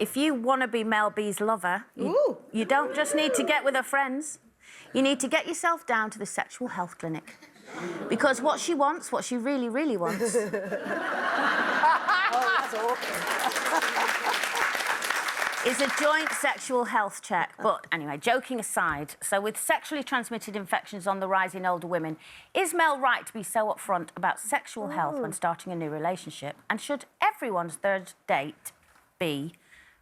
if you want to be Mel B's lover, you don't just need to get with her friends. You need to get yourself down to the sexual health clinic. Because what she wants, what she really, really wants... Oh, that's awful. ...is a joint sexual health check. But anyway, joking aside, so with sexually transmitted infections on the rise in older women, is Mel right to be so upfront about sexual health when starting a new relationship? And should everyone's third date be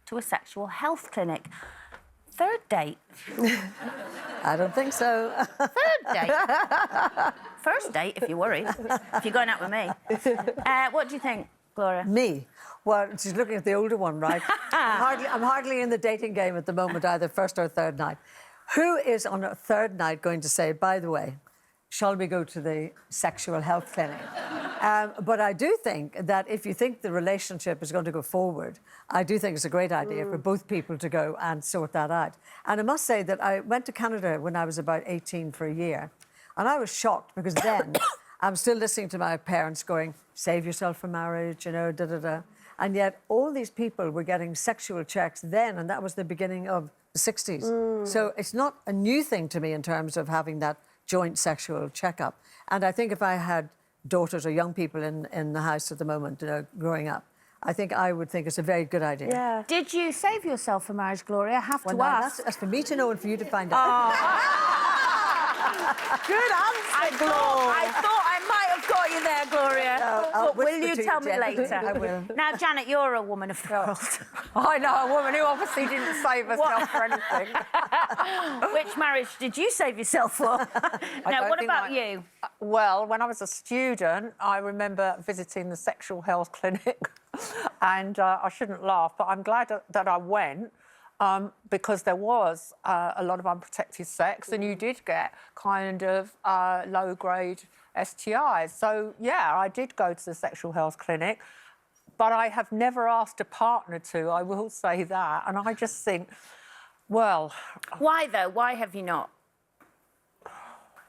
to a sexual health clinic? Third date? I don't think so. Third date? First date, if you're worried. If you're going out with me. What do you think, Gloria? Me? Well, she's looking at the older one, right? I'm hardly in the dating game at the moment, either first or third night. Who is on a third night going to say, by the way, shall we go to the sexual health clinic? But I do think that if you think the relationship is going to go forward, I do think it's a great idea for both people to go and sort that out. And I must say that I went to Canada when I was about 18 for a year, and I was shocked because then I'm still listening to my parents going, save yourself for marriage, you know, da-da-da. And yet all these people were getting sexual checks then, and that was the beginning of the 60s. So it's not a new thing to me in terms of having that joint sexual checkup. And I think if I had daughters or young people in the house at the moment, you know, growing up, I think I would think it's a very good idea. Yeah. Did you save yourself for marriage, Gloria? I have to ask. That's for me to know and for you to find out. Good answer, Gloria. I thought I might have got you there, Gloria. No, but will you tell me later? I will. Now, Janet, you're a woman of the world. I know, a woman who obviously didn't save herself for anything. Which marriage did you save yourself for? Now, what about you? Well, when I was a student, I remember visiting the sexual health clinic, and I shouldn't laugh, but I'm glad that I went. Because there was a lot of unprotected sex, and you did get kind of low-grade STIs. So, yeah, I did go to the sexual health clinic, but I have never asked a partner to, I will say that. And I just think, well... Why, though? Why have you not?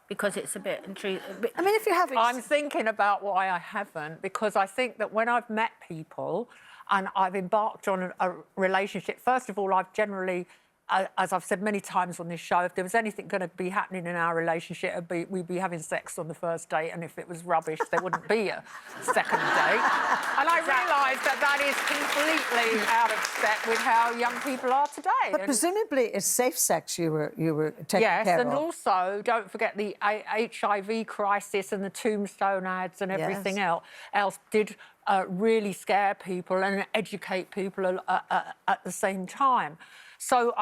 Because it's a bit intrusive. I mean, if you have... I'm thinking about why I haven't, because I think that when I've met people and I've embarked on a relationship, first of all, I've generally, as I've said many times on this show, if there was anything going to be happening in our relationship, we'd be having sex on the first date, and if it was rubbish, there wouldn't be a second date. And I realise that is completely out of step with how young people are today. But presumably it's safe sex you were taking care of. Yes, and also, don't forget the HIV crisis and the tombstone ads and everything else did really scare people and educate people at the same time. So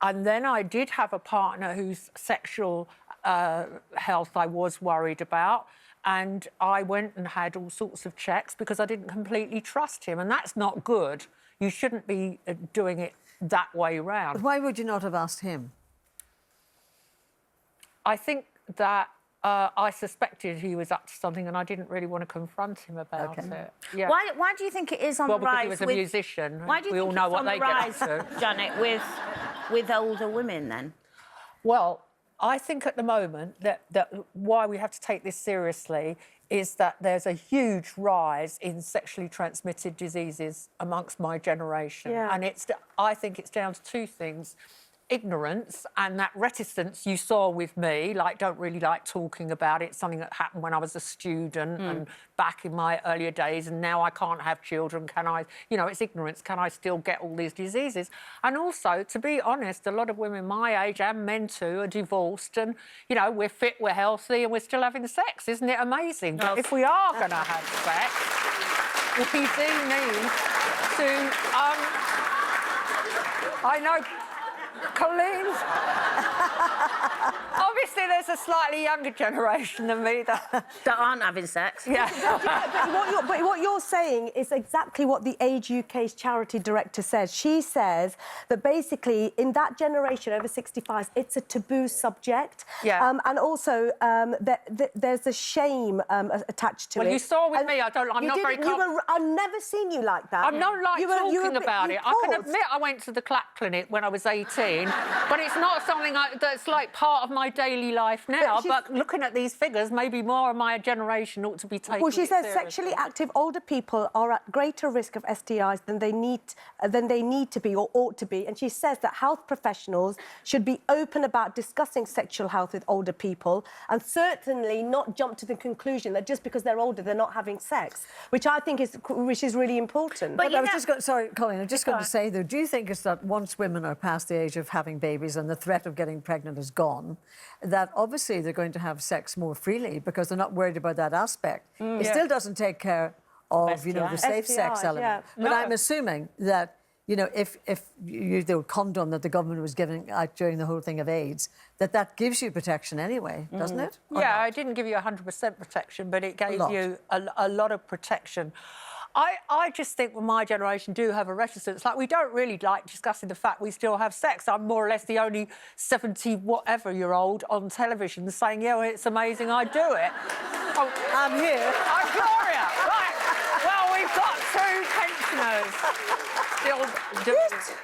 then I did have a partner whose sexual health I was worried about, and I went and had all sorts of checks because I didn't completely trust him, and that's not good. You shouldn't be doing it that way round. But why would you not have asked him? I think that I suspected he was up to something, and I didn't really want to confront him about it. Yeah. Why do you think it is on the rise? Well, because he was a musician. Why do you we think all know it's what on they the rise, get up to. Janet, with older women then? Well, I think at the moment that why we have to take this seriously is that there's a huge rise in sexually transmitted diseases amongst my generation. Yeah. And I think it's down to two things. Ignorance and that reticence you saw with me, like don't really like talking about it, something that happened when I was a student and back in my earlier days, and now I can't have children, can I? You know, it's ignorance, can I still get all these diseases? And also, to be honest, a lot of women my age and men too are divorced, and, you know, we're fit, we're healthy, and we're still having sex. Isn't it amazing? Well, but if we are going to have sex, we do need to... I know... Colleen, obviously there's a slightly younger generation than me that aren't having sex. Yeah. But what you're saying is exactly what the Age UK's charity director says. She says that basically in that generation over 65, it's a taboo subject. Yeah. And also there's a shame attached to it. Well, you saw with me, I'm not very... I've never seen you like that. I'm not like talking about it. I can admit I went to the clap clinic when I was 18 seen. But it's not something that's like part of my daily life now. But looking at these figures, maybe more of my generation ought to be taking Well, she says seriously. sexually active older people are at greater risk of STIs than they need to be or ought to be. And she says that health professionals should be open about discussing sexual health with older people and certainly not jump to the conclusion that just because they're older, they're not having sex, which I think is really important. But I was just going, sorry, Colleen, I'm just going to say, though, do you think it's that once women are past the age of having babies and the threat of getting pregnant is gone, that obviously they're going to have sex more freely because they're not worried about that aspect? It still doesn't take care of, you know, the safe sex STIs, element. yeah. But I'm assuming that, you know, if the condom that the government was giving out during the whole thing of AIDS, that gives you protection anyway, doesn't it? Or Yeah, not? it didn't give you 100% protection, but it gave lot. you a lot of protection. I just think my generation do have a reticence. Like, we don't really like discussing the fact we still have sex. I'm more or less the only 70-whatever-year-old on television saying, yeah, well, it's amazing I do it. Oh, I'm here. I'm Gloria. Right. Well, we've got 2 pensioners still doing it.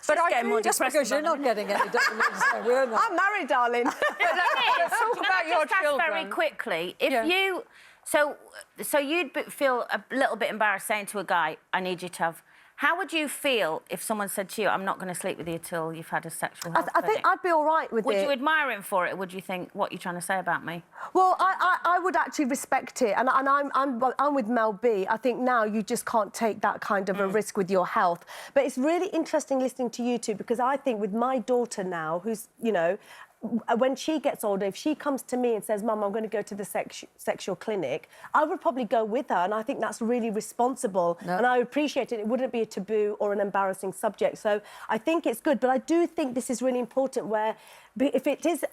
But I getting more Just because you're not getting any doesn't mean to say we're not. I'm married, darling. Let's talk about your just ask children. very quickly, if Yeah. you... So you'd feel a little bit embarrassed saying to a guy, I need you to have... How would you feel if someone said to you, I'm not going to sleep with you till you've had a sexual health I think clinic? I'd be all right with it. Would you admire him for it, or would you think, what are you trying to say about me? Well, I would actually respect it, and I'm with Mel B. I think now you just can't take that kind of a risk with your health. But it's really interesting listening to you two, because I think with my daughter now, who's, you know, when she gets older, if she comes to me and says, Mum, I'm going to go to the sexual clinic, I would probably go with her, and I think that's really responsible, and I appreciate it. It wouldn't be a taboo or an embarrassing subject, so I think it's good. But I do think this is really important, where if it is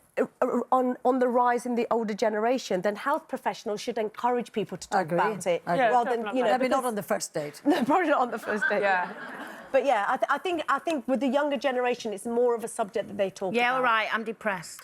on the rise in the older generation, then health professionals should encourage people to talk about it, Yeah, rather than, you know, Maybe not on the first date. no, probably not on the first date. Yeah. But yeah, I think with the younger generation, it's more of a subject that they talk about. Yeah, all right, I'm depressed.